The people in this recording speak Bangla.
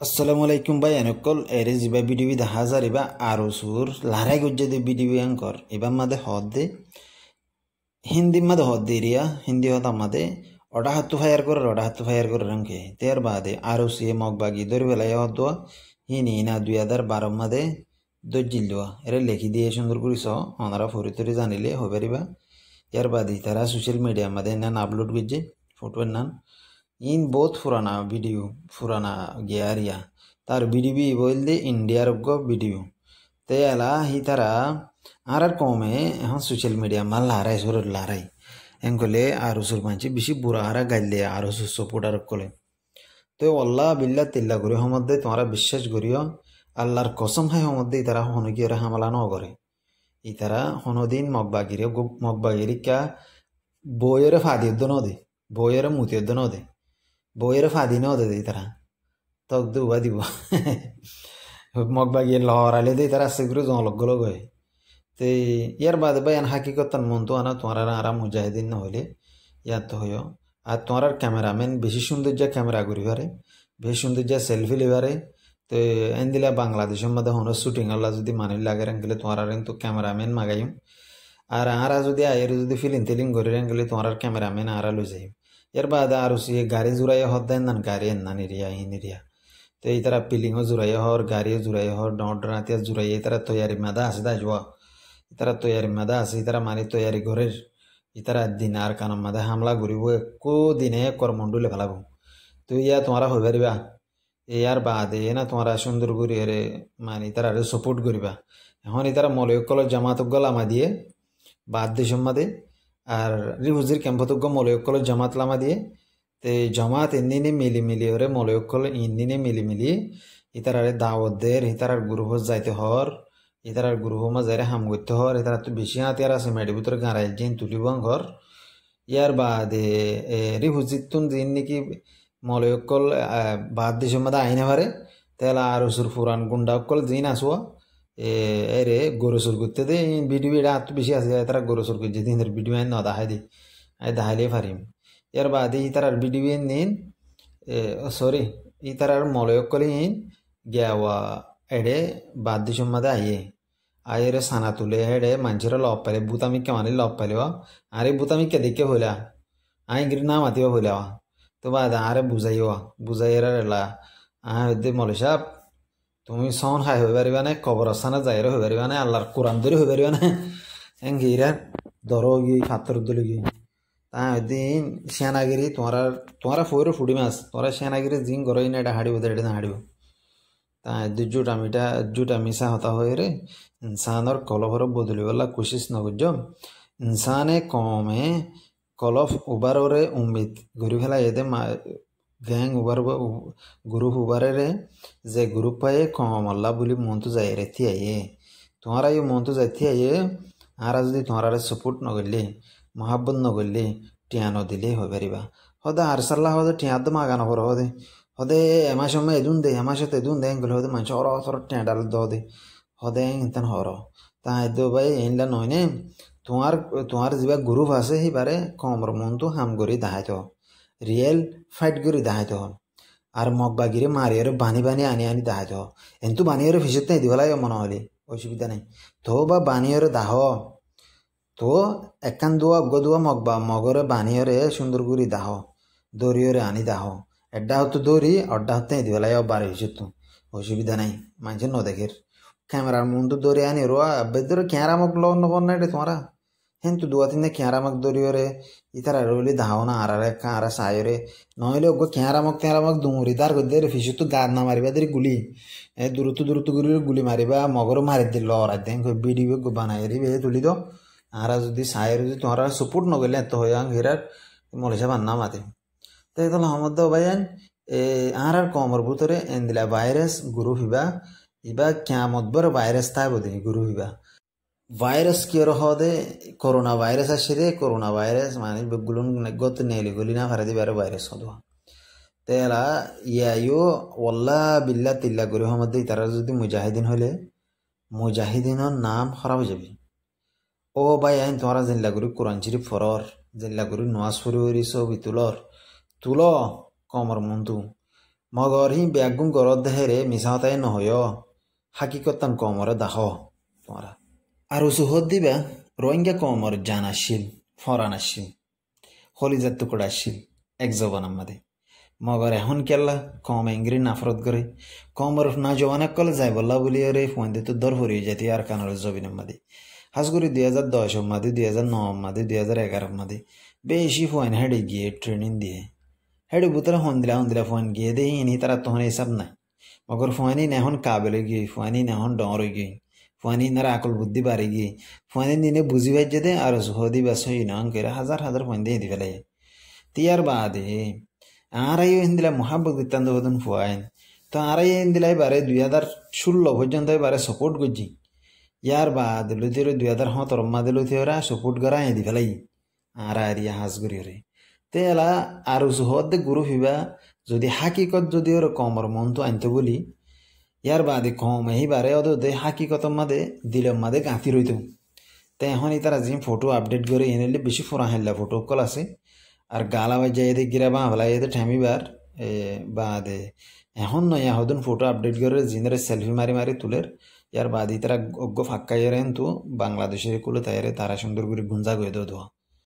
আসসালামু আলাইকুম ভাই এনকল এরে জিবা বিডিবি দেখা যার এবা আরো সুর লারাই গজ্জে দে বিডিবি আঙ্কর এবার মাদে হদ দে হিন্দি মাদে হদ দে রিয়া হিন্দি হদ আমাদে অডা হাত্তু ফায়ার করে রঙকে তের বাদে আরো সিয়ে মগ বাগি দর বেলায় হদ দোয়া হিনি না 2012 মাদে দজ্জিল দোয়া এরে লেখি দিয়ে সুন্দর করে স ওনারা ফরিতরি জানিলে হবেরিবা এর বাদে তারা সোশ্যাল মিডিয়া মাদে নান আপলোড গজ্জে ফটো নান ইন বহুত পুরানা ভিডিও পুরানা গিয়ারিয়া তার ভিডিবি বলতে ইন্ডিয়ার গো ভিডিও তে এলা হি তারা আর কমে এখন সোশ্যাল মিডিয়া মাল লারাই সর লারাই এঙ্কলে আর সুর মানছি বেশি বুড়া হারা গাইলে আর সুর সপোর্টার কলে তো আল্লাহ বিল্লাহ তিল্লা করি সমদ্দে তোমরা বিশ্বাস করিও আল্লাহর কসম হয় সমদ্দে তারা হনকিয়ে হামলা ন করে ই তারা হনদিন মগবাগিরি কা বইয়ের ফাদিদ্দ ন দে বইয়ের মুতিদ্দ ন দে বইয়ের ফাদি ন দে তারা তক দুবা দিব মগবাগিয়ে লহরালে দে তারা সেগুলো জলগ হয় তো ইয়ার বাদে ভাই হাকিকতান মন তো আনা তোমার আরাম মুজাহিদিন না হলে ইয়ার তো হইও আর তোমার ক্যামেরাম্যান বেশি সৌন্দর্য ক্যামেরা করি পারে বেশি সৌন্দর্য সেলফি লিবারে তো এন দিলা বাংলাদেশের মধ্যে হনো শুটিং আল্লাহ যদি মানিল লাগে গেলে তোমার তো ক্যামেরাম্যান মাগাইম আর আরা যদি আয়ের যদি ফিলিং করে গেলে তোমার ক্যামেরাম্যান আরা লই যাই এর বাদে আর গাড়ি জুড়াই হর দেন না গাড়ি এন্না নিরিয়া ই নিরিয়া তো এই তারা পিলিংও জুড়াই হর গাড়িও জুড়াই হর ডরাতিয়া জুড়াই এই তারা তৈয়ারি মাদা আছে দা যোয়া ইতারা তৈয়ারি মাদা আছে ইতারা মানে তৈয়ারি ঘরের ইতারা দিন আর কানম মাদা হামলা ঘুরিব একো দিনে করমন্ডলে ফেলাব তো ইয়া তোমারা হয়ে পারিবা ইয়ার বাদে না তোমরা সুন্দর করে এরে মানে ইতারা সাপোর্ট করিবা এখন ইতারা মলয়কল জামাত লামা দিয়ে বাদ দেশম মাদে আর রিহুজির ক্যাম্পতজ্ঞ মলয়কল জামাত লামা দিয়ে তে জামাত এমনি মিলি ওরে মলয়কল ইন্দিনে মিলি ইতারারে দাওয়াত দের ইতারার গ্রুপ যাইতে হর ইতারার গ্রুপ মাঝে হাম করতে হর ইতারা তো বেশি হাতিয়ার আছে মেডি ভিতরে গাঁড়াই জিন তুলিব ঘর ইয়ার বাদে রিহুজির তুন দিন নাকি মলয়কল বাদ দেশের মধ্যে আইনে পারে তাহলে আর সুর ফুরান গুন্ডাকল দিন আসুয়া এরে গরু সুর করতে দে ভিডিও এটা এত বেশি আছে তারা গরু সুর করছে দিনের ভিডিও আইন না দেখাই দি আই দেখাইলে পারিম এর বাদে ইতারার ভিডিও নিন সরি ইতারার মলয়কল ইন গেওয়া এডে বাদ দেশের মধ্যে আইয়ে আয়েরে সানা তুলে হেডে মানুষের লব পাইলে বুতামিকে মানে লব পাইলেও আরে বুতামিকে দেখে হইলা আই গিরি না মাতিবা হইলা তো বাদ আরে বুঝাইয়ের এলা আহ মলে সাহেব তুমি সন খাই হয়ে পারিবা না কবরস্থানে যাই হয়ে পারিবা না আল্লাহর কোরআন ধরে হয়ে পারিবা না এরা ধরো গিয়ে ফাত্তর দলে গিয়ে তা দিন সেনাগিরি তোমারা ফোরে ফুডি মাছ তোরা সেনাগিরি জিং করো না এটা হাঁড়িব এটা না হাঁড়িব তা জুটা মিশা হতা হয়ে রে ইনসানর কলফর বদলিবলা কোশিশ নগর্য ইনসানে কমে কলফ উবারে উম্মিদ ঘুরি ফেলা এতে গ্যাং উবার গ্রুপ উবারে রে যে গ্রুপ পায়ে কম আল্লাহ বলি মনতো যাই রে থিয়াইয়ে তোমারা এই মনতো যাই থিয়াইয়ে আরা যদি তোমারা সাপোর্ট নগরলে মহাব্বত নগরলে টিয়া নদিলে হয়ে পারিবা হদে আরসাল্লাহ হদে টিয়া তো মাগানো কর হদে এমাস সময় এমাসতে এদুন দেন গেলে হদে মানুষ অর টিয়া ডাল দে হদে ইনতান হর তা এদ ভাই এনলা নয় নে তোমার যা গ্রুপ আছে সেইবারে কমর মনটো হাম করে দাহাইত রিয়েল ফাইট করে দাহাইত আর মগ বাগিরে মারিয়ারে বানি আনি দাহাইত এন্তু বানিয়ারে ফিসত নাই দিবলাই মনে হলে অসুবিধা নাই তো বা বানিয়ারে দাহ তো একান দুয়া মগরে বানিয়ারে সুন্দর করে দাহ দরিয়রে আনি দাহ এড্ডা হতো দৌড়ি অড্ডা হতে দিবলাই বারে ফিসত অসুবিধা নাই মানুষের নদেখের ক্যামেরার মন্দ দৌড়ে আনি রোয়া বেদরে ক্যারামক লো নবন না রে তোমারা হেন্তু দুয়া তিনে ক্যারামক দরিয়রে ইতারা রইলি দাও না আরা সায়রে নইলে ওগো ক্যারামক দুমুরি তার গদ্দে ফিসু গাদ না মারিবা দেরি গুলি দূরত্ব গুলি মারিবা মগর মারি দিল রাত দেন ভিডিও গো বানাই রিবে তুলি দো আরা যদি সায়রে যদি তোমারা সাপোর্ট নগলে এত হয়ে হিরার মলেশা বান্না মাতে তো এই হমদ ভাইয়ান আর কমর ভিতরে এন্দিলা ভাইরাস গুরু হিবা ইবা ক্যামত বড় ভাইরাস তাই বোধ গুরু হিবা ভাইরাস কি হদে করোনা ভাইরাস আসে করোনা ভাইরাস মানে বেগুলুন গত নেলি গলি না ফারা দিবার ভাইরাস হদ তেলা ইয়াইও ওল্লা বিল্লা তিল্লা করে মধ্যে তারা যদি মুজাহিদিন হলে মুজাহিদিনের নাম খারাপ হয়ে যাবে ও ভাই আইন তোমরা জিল্লা করি কোরআন শরীফ ফরর জিল্লা করি নোয়াজ ফরি সবই তুল কমর মন্তু মগর হি ব্যাগুন গরত দেহেরে মিসাহতাই নহয় হাকিকতান কমরে দাহ তোমরা আর সুহদ দিবা রোহিঙ্গা কমর জান আসছিল ফরান আসছিল হলিজার টুকরা আসছিল এক জবান আমাদে মগর এখন কেল্লা কম এঙ্গ্রি নাফরত করে কমর না জবানে কলে যাই বল্লা বলি রে ফোন দিতে দর ভরিয়ে যেতে আর কানার জবিন মাদি হাজ করি 2010 মাদি 2009 মাদি 2011 মাদি বেশি ফোন হেডে গিয়ে ট্রেনিং দিয়ে হেডে বুতরা হন্দিলা ফোন গিয়ে দেই ইনি তারা তখন হিসাব নাই মগর ফোয়ানি এখন কাবেলে গিয়ে ফোয়ানি এখন ডর গিয়ে ফোয়ানি নারা আকল বুদ্ধি বাড়ি গিয়ে ফোয়ানি দিনে বুঝি ভাই যেতে আর সহদি বাস ইনাং করে হাজার ফোন দিয়ে দি ফেলে তিয়ার বাদে আরাই হিন্দিলা মহাব্বত বিত্তান্ত বদন ফুয়াইন তো আরাই হিন্দিলাই বারে 2016 পর্যন্ত বারে সাপোর্ট করছি ইয়ার বাদ লুথির 2017 মাদে লুথিওরা সাপোর্ট করা দি ফেলাই আর আরিয়া হাজ করি রে তে এলা আর সুহদ গুরু ফিবা যদি হাকিকত যদি ওর কমর মন তো আনতে বলি ইয়ার বাদে কম এই বারে ওদের হাকিকত মাদে দিলম মাদে গাঁথি রইত তে এখন তারা যে ফটো আপডেট করে এনেলে বেশি ফোরা হেললা ফটো কল আছে আর গালা বাজা এদের গিরা বা হলা এদের ঠামিবার বাদে এখন নয় হদুন ফটো আপডেট করে জিনের সেলফি মারি তুলের ইয়ার বাদে তারা অজ্ঞ ফাক্কা এর তো বাংলাদেশের কুলে তাইরে তারা সুন্দর করে গুঞ্জা গয়ে দেওয়া